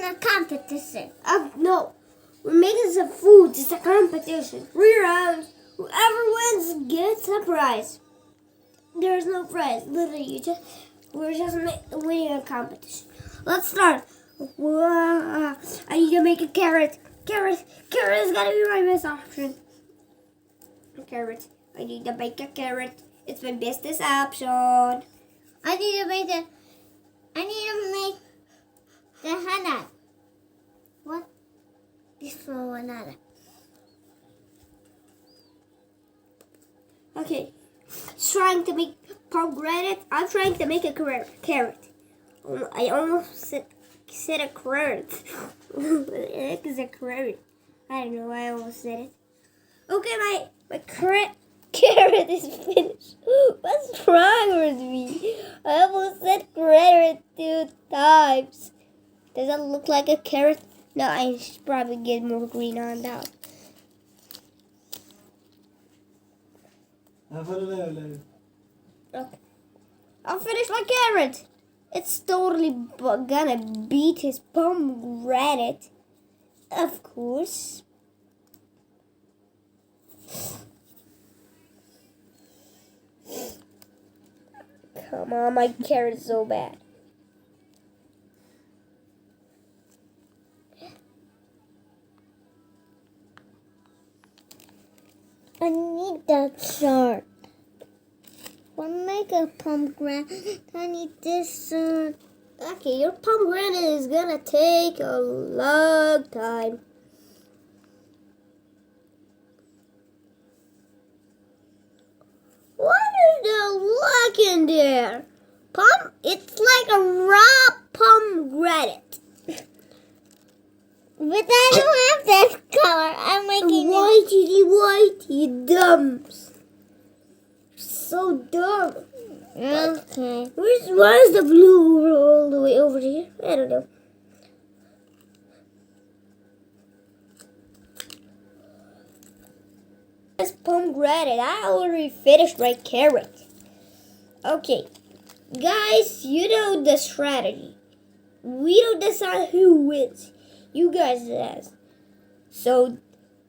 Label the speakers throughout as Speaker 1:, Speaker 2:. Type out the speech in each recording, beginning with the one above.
Speaker 1: a competition.
Speaker 2: No. We're making some food. It's a competition. 3 rounds. Whoever wins gets a prize. There's no prize. Literally, we're just winning a competition. Let's start. I need to make a carrot. Carrot is gotta be my best option. Carrot. I need to make a carrot. It's my bestest option.
Speaker 1: I need to make the Hana. What? This for another.
Speaker 2: Okay. Trying to make pomegranate. I'm trying to make a carrot. I almost said a carrot. What the heck is a carrot? I don't know. I almost said it. Okay, my carrot is finished. What's wrong with me? I almost said carrot 2 times. Does that look like a carrot? No, I should probably get more green on that. Okay. I'll finish my carrot. It's totally gonna beat his pomegranate. Of course. Come on, my carrot's so bad.
Speaker 1: I need that sword. We'll make a pomegranate. I need this sword.
Speaker 2: Okay, your pomegranate is gonna take a long time. What is the luck in there? It's like a raw pomegranate.
Speaker 1: But I don't have that color. I'm making
Speaker 2: Whitey, you dumps. So dumb.
Speaker 1: Okay.
Speaker 2: Why is the blue all the way over here? I don't know. This pomegranate. I already finished my carrot. Okay. Guys, you know the strategy. We don't decide who wins. You guys decide. So,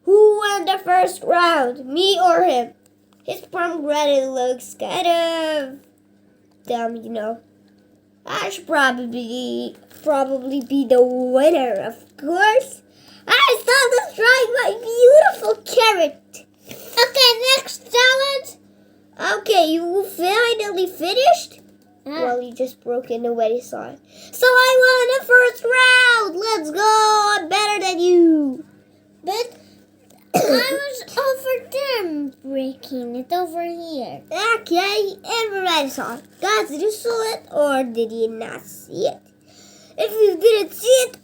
Speaker 2: who won the first round? Me or him? His pomegranate looks kind of dumb, you know. I should probably be the winner, of course. I still destroying my beautiful carrot.
Speaker 1: Okay, next challenge.
Speaker 2: Okay, you finally finished? Well, you just broke into what he saw. So I won the first round. Let's go. I'm better than you.
Speaker 1: But I was over there breaking it over here.
Speaker 2: Okay, everybody saw it. Guys, did you see it or did you not see it? If you didn't see it,